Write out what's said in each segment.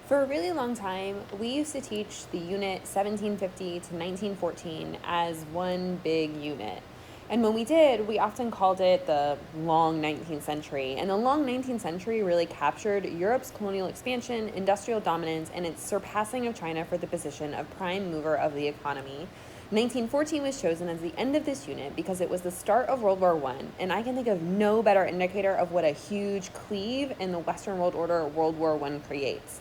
For a really long time, we used to teach the unit 1750 to 1914 as one big unit. And when we did, we often called it the long 19th century. And the long 19th century really captured Europe's colonial expansion, industrial dominance, and its surpassing of China for the position of prime mover of the economy. 1914 was chosen as the end of this unit because it was the start of World War I, and I can think of no better indicator of what a huge cleave in the Western world order World War I creates.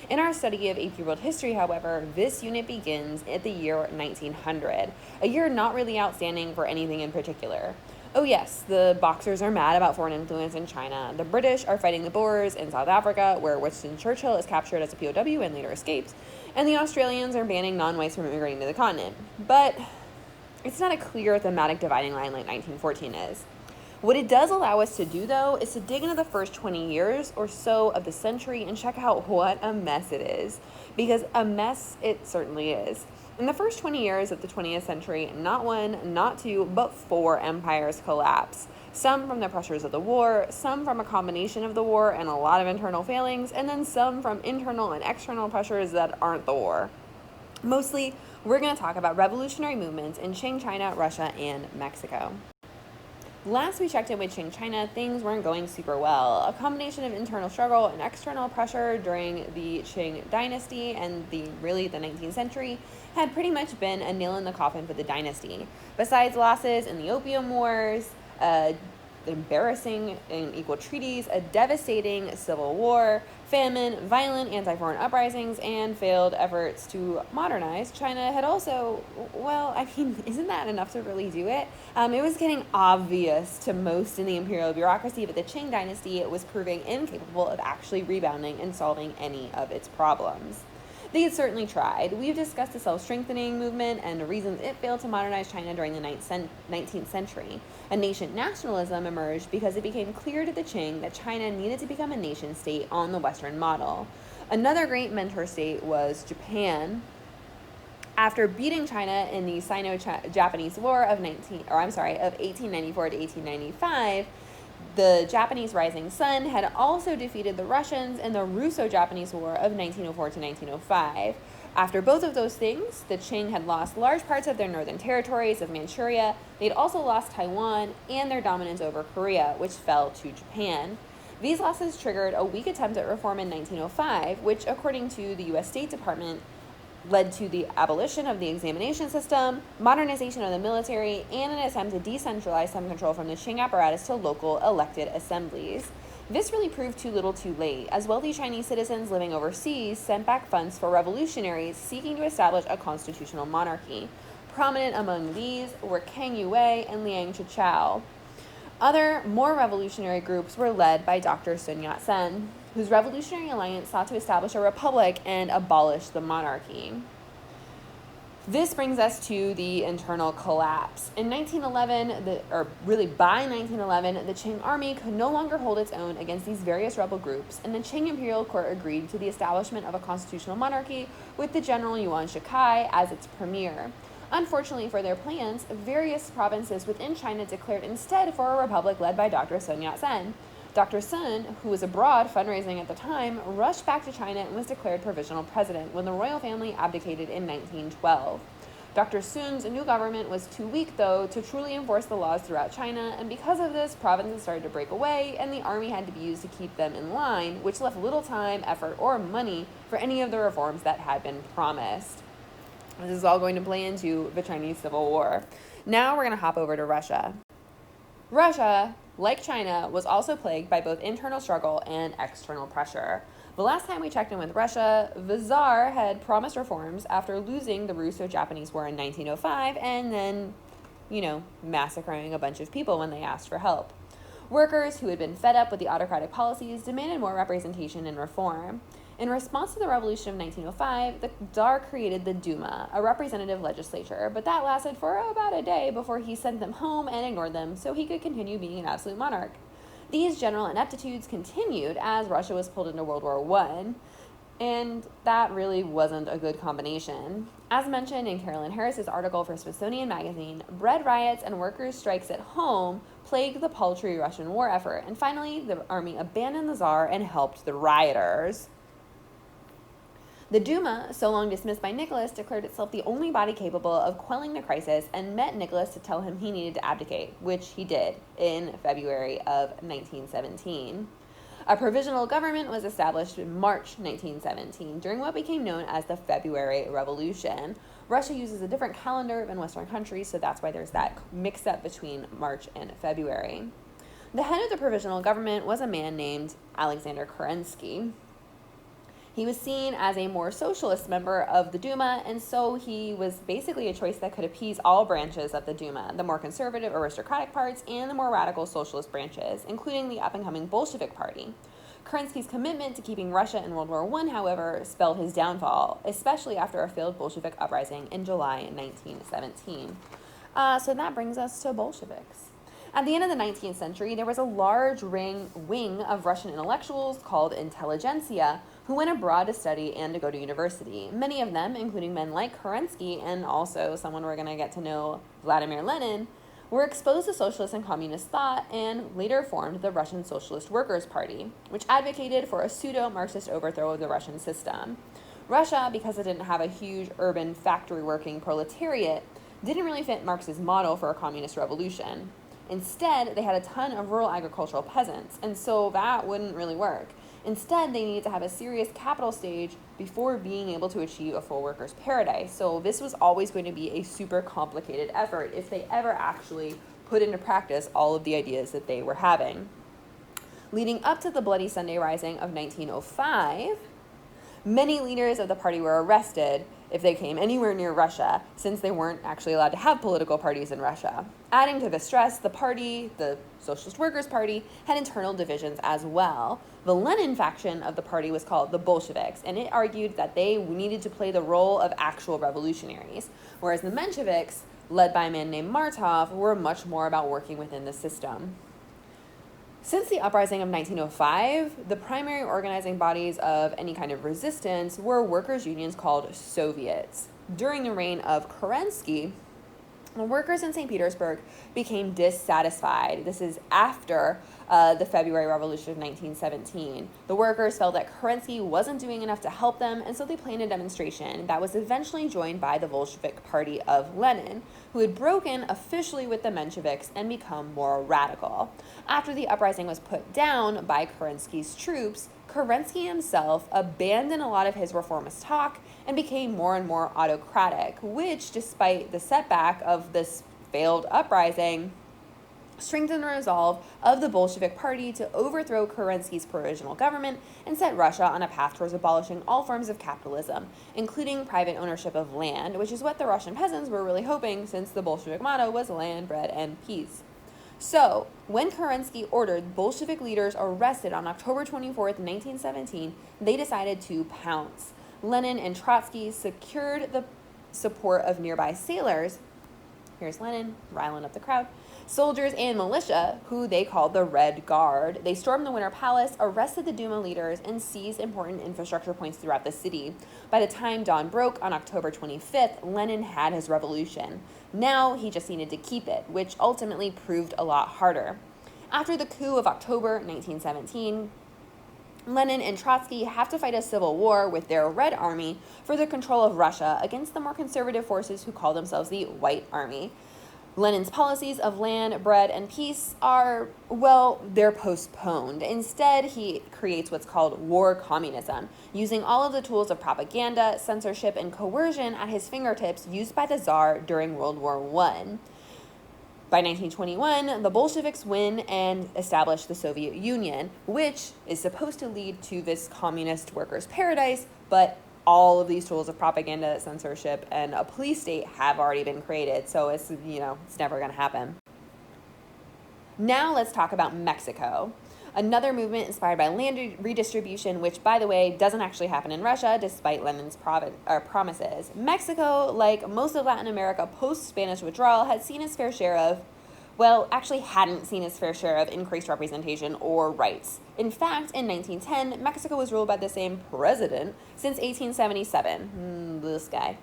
In our study of AP World History, however, this unit begins at the year 1900, a year not really outstanding for anything in particular. Oh yes, the Boxers are mad about foreign influence in China. The British are fighting the Boers in South Africa, where Winston Churchill is captured as a POW and later escapes. And the Australians are banning non-whites from immigrating to the continent. But it's not a clear thematic dividing line like 1914 is. What it does allow us to do, though, is to dig into the first 20 years or so of the century and check out what a mess it is. Because a mess it certainly is. In the first 20 years of the 20th century, not one, not two, but four empires collapse. Some from the pressures of the war, some from a combination of the war and a lot of internal failings, and then some from internal and external pressures that aren't the war. Mostly, we're going to talk about revolutionary movements in Qing China, Russia, and Mexico. Last we checked in with Qing China, things weren't going super well. A combination of internal struggle and external pressure during the Qing dynasty and the 19th century had pretty much been a nail in the coffin for the dynasty. Besides losses in the Opium Wars, embarrassing and equal treaties, a devastating civil war, famine, violent anti-foreign uprisings, and failed efforts to modernize, China had also, isn't that enough to really do it? It was getting obvious to most in the imperial bureaucracy, but the Qing dynasty was proving incapable of actually rebounding and solving any of its problems. They had certainly tried. We've discussed the self-strengthening movement and the reasons it failed to modernize China during the 19th century. A nation nationalism emerged because it became clear to the Qing that China needed to become a nation state on the Western model. Another great mentor state was Japan. After beating China in the Sino-Japanese War of 1894 to 1895, the Japanese Rising Sun had also defeated the Russians in the Russo-Japanese War of 1904 to 1905. After both of those things, the Qing had lost large parts of their northern territories of Manchuria. They'd also lost Taiwan and their dominance over Korea, which fell to Japan. These losses triggered a weak attempt at reform in 1905, which, according to the U.S. State Department, led to the abolition of the examination system, modernization of the military, and an attempt to decentralize some control from the Qing apparatus to local elected assemblies. This really proved too little too late, as wealthy Chinese citizens living overseas sent back funds for revolutionaries seeking to establish a constitutional monarchy. Prominent among these were Kang Yue and Liang Qichao. Other, more revolutionary groups were led by Dr. Sun Yat-sen, whose Revolutionary Alliance sought to establish a republic and abolish the monarchy. This brings us to the internal collapse. In 1911, by 1911, the Qing army could no longer hold its own against these various rebel groups, and the Qing imperial court agreed to the establishment of a constitutional monarchy with the general Yuan Shikai as its premier. Unfortunately for their plans, various provinces within China declared instead for a republic led by Dr. Sun Yat-sen. Dr. Sun, who was abroad fundraising at the time, rushed back to China and was declared provisional president when the royal family abdicated in 1912. Dr. Sun's new government was too weak, though, to truly enforce the laws throughout China, and because of this, provinces started to break away, and the army had to be used to keep them in line, which left little time, effort, or money for any of the reforms that had been promised. This is all going to play into the Chinese Civil War. Now we're going to hop over to Russia. Russia, like China, was also plagued by both internal struggle and external pressure. The last time we checked in with Russia, the Tsar had promised reforms after losing the Russo-Japanese War in 1905 and then, massacring a bunch of people when they asked for help. Workers who had been fed up with the autocratic policies demanded more representation and reform. In response to the revolution of 1905, the Tsar created the Duma, a representative legislature, but that lasted for about a day before he sent them home and ignored them so he could continue being an absolute monarch. These general ineptitudes continued as Russia was pulled into World War I, and that really wasn't a good combination. As mentioned in Carolyn Harris's article for Smithsonian Magazine, bread riots and workers' strikes at home plagued the paltry Russian war effort, and finally the army abandoned the Tsar and helped the rioters. The Duma, so long dismissed by Nicholas, declared itself the only body capable of quelling the crisis and met Nicholas to tell him he needed to abdicate, which he did in February of 1917. A provisional government was established in March 1917 during what became known as the February Revolution. Russia uses a different calendar than Western countries, so that's why there's that mix-up between March and February. The head of the provisional government was a man named Alexander Kerensky. He was seen as a more socialist member of the Duma, and so he was basically a choice that could appease all branches of the Duma, the more conservative aristocratic parts and the more radical socialist branches, including the up-and-coming Bolshevik Party. Kerensky's commitment to keeping Russia in World War I, however, spelled his downfall, especially after a failed Bolshevik uprising in July 1917. So that brings us to Bolsheviks. At the end of the 19th century, there was a large wing of Russian intellectuals called intelligentsia who went abroad to study and to go to university. Many of them, including men like Kerensky and also someone we're going to get to know, Vladimir Lenin, were exposed to socialist and communist thought and later formed the Russian Socialist Workers' Party, which advocated for a pseudo-Marxist overthrow of the Russian system. Russia, because it didn't have a huge urban factory-working proletariat, didn't really fit Marx's model for a communist revolution. Instead, they had a ton of rural agricultural peasants, and so that wouldn't really work. Instead, they needed to have a serious capital stage before being able to achieve a full workers' paradise. So this was always going to be a super complicated effort if they ever actually put into practice all of the ideas that they were having. Leading up to the Bloody Sunday Rising of 1905, many leaders of the party were arrested if they came anywhere near Russia, since they weren't actually allowed to have political parties in Russia. Adding to the stress, the party, the Socialist Workers' Party, had internal divisions as well. The Lenin faction of the party was called the Bolsheviks, and it argued that they needed to play the role of actual revolutionaries, whereas the Mensheviks, led by a man named Martov, were much more about working within the system. Since the uprising of 1905, the primary organizing bodies of any kind of resistance were workers' unions called Soviets. During the reign of Kerensky, the workers in St. Petersburg became dissatisfied. This is after the February Revolution of 1917. The workers felt that Kerensky wasn't doing enough to help them, and so they planned a demonstration that was eventually joined by the Bolshevik Party of Lenin, who had broken officially with the Mensheviks and become more radical. After the uprising was put down by Kerensky's troops, Kerensky himself abandoned a lot of his reformist talk and became more and more autocratic, which, despite the setback of this failed uprising, strengthened the resolve of the Bolshevik Party to overthrow Kerensky's provisional government and set Russia on a path towards abolishing all forms of capitalism, including private ownership of land, which is what the Russian peasants were really hoping, since the Bolshevik motto was land, bread, and peace. So, when Kerensky ordered Bolshevik leaders arrested on October 24th, 1917, they decided to pounce. Lenin and Trotsky secured the support of nearby sailors. Here's Lenin, riling up the crowd. Soldiers and militia, who they called the Red Guard. They stormed the Winter Palace, arrested the Duma leaders, and seized important infrastructure points throughout the city. By the time dawn broke on October 25th, Lenin had his revolution. Now he just needed to keep it, which ultimately proved a lot harder. After the coup of October 1917, Lenin and Trotsky have to fight a civil war with their Red Army for the control of Russia against the more conservative forces who call themselves the White Army. Lenin's policies of land, bread, and peace are, well, they're postponed. Instead, he creates what's called war communism, using all of the tools of propaganda, censorship, and coercion at his fingertips used by the Tsar during World War I. By 1921, the Bolsheviks win and establish the Soviet Union, which is supposed to lead to this communist workers' paradise, but all of these tools of propaganda, censorship, and a police state have already been created, so it's never going to happen. Now let's talk about Mexico. Another movement inspired by land redistribution, which, by the way, doesn't actually happen in Russia, despite Lenin's promises. Mexico, like most of Latin America post-Spanish withdrawal, had seen its fair share of, hadn't seen its fair share of increased representation or rights. In fact, in 1910, Mexico was ruled by the same president since 1877, this guy,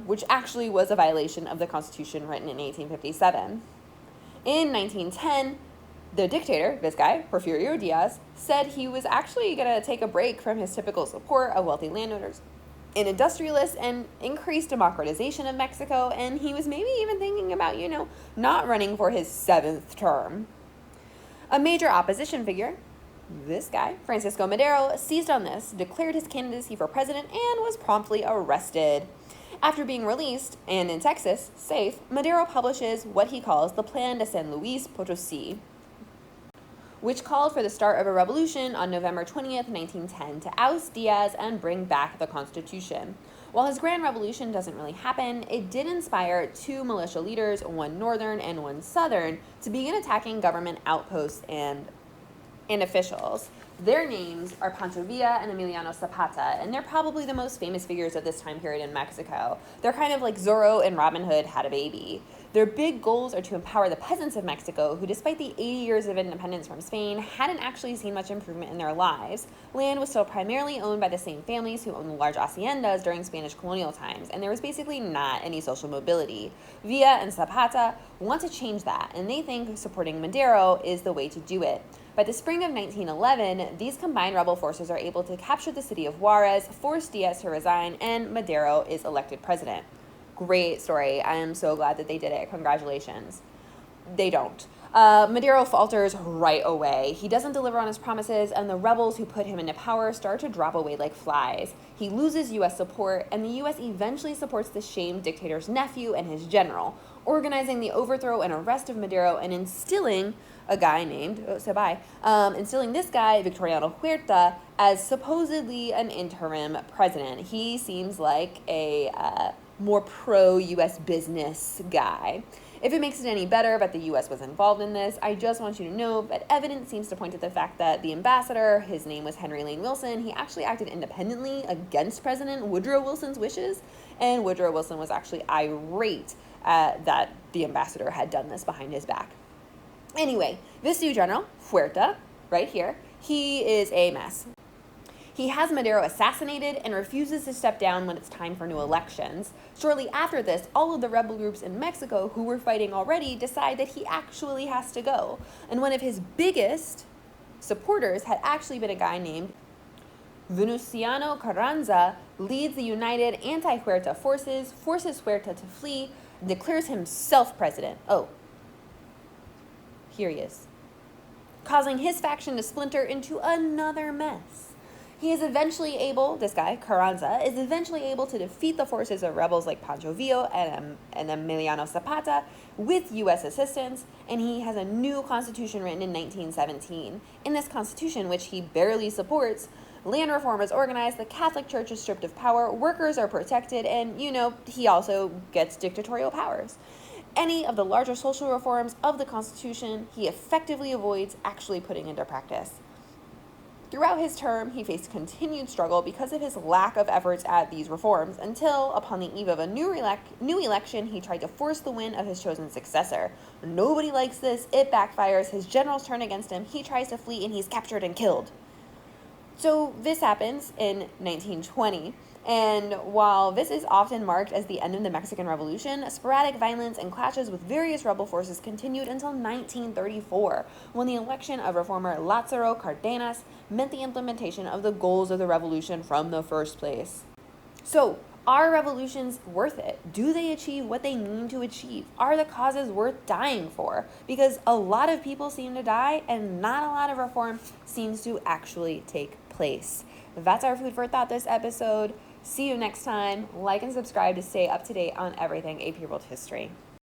which actually was a violation of the Constitution written in 1857. In 1910, The dictator, this guy, Porfirio Diaz, said he was actually going to take a break from his typical support of wealthy landowners and industrialists and increase democratization of Mexico, and he was maybe even thinking about, not running for his 7th term. A major opposition figure, this guy, Francisco Madero, seized on this, declared his candidacy for president, and was promptly arrested. After being released, and in Texas, safe, Madero publishes what he calls the Plan de San Luis Potosí, which called for the start of a revolution on November 20th, 1910, to oust Diaz and bring back the Constitution. While his grand revolution doesn't really happen, it did inspire 2 militia leaders, one northern and one southern, to begin attacking government outposts and officials. Their names are Pancho Villa and Emiliano Zapata, and they're probably the most famous figures of this time period in Mexico. They're kind of like Zorro and Robin Hood had a baby. Their big goals are to empower the peasants of Mexico, who despite the 80 years of independence from Spain, hadn't actually seen much improvement in their lives. Land was still primarily owned by the same families who owned the large haciendas during Spanish colonial times, and there was basically not any social mobility. Villa and Zapata want to change that, and they think supporting Madero is the way to do it. By the spring of 1911, these combined rebel forces are able to capture the city of Juarez, force Diaz to resign, and Madero is elected president. Great story. I am so glad that they did it. Congratulations. They don't. Madero falters right away. He doesn't deliver on his promises, and the rebels who put him into power start to drop away like flies. He loses U.S. support, and the U.S. eventually supports the shamed dictator's nephew and his general, organizing the overthrow and arrest of Madero and instilling a guy named instilling this guy, Victoriano Huerta, as supposedly an interim president. He seems like a more pro-U.S. business guy. If it makes it any better that the U.S. was involved in this, I just want you to know that evidence seems to point to the fact that the ambassador, his name was Henry Lane Wilson, he actually acted independently against President Woodrow Wilson's wishes, and Woodrow Wilson was actually irate that the ambassador had done this behind his back. Anyway, this new general, Huerta, right here, he is a mess. He has Madero assassinated and refuses to step down when it's time for new elections. Shortly after this, all of the rebel groups in Mexico who were fighting already decide that he actually has to go. And one of his biggest supporters had actually been a guy named Venustiano Carranza, leads the united anti-Huerta forces, forces Huerta to flee, and declares himself president. Oh, here he is. Causing his faction to splinter into another mess. He is eventually able, this guy, Carranza, is eventually able to defeat the forces of rebels like Pancho Villa and Emiliano Zapata with U.S. assistance, and he has a new constitution written in 1917. In this constitution, which he barely supports, land reform is organized, the Catholic Church is stripped of power, workers are protected, and, he also gets dictatorial powers. Any of the larger social reforms of the Constitution, he effectively avoids actually putting into practice. Throughout his term, he faced continued struggle because of his lack of efforts at these reforms, until, upon the eve of a new election, he tried to force the win of his chosen successor. Nobody likes this, it backfires, his generals turn against him, he tries to flee, and he's captured and killed. So this happens in 1920, and while this is often marked as the end of the Mexican Revolution, sporadic violence and clashes with various rebel forces continued until 1934, when the election of reformer Lázaro Cárdenas meant the implementation of the goals of the revolution from the first place. So, are revolutions worth it? Do they achieve what they mean to achieve? Are the causes worth dying for? Because a lot of people seem to die, and not a lot of reform seems to actually take place. That's our food for thought this episode. See you next time. Like and subscribe to stay up to date on everything AP World History.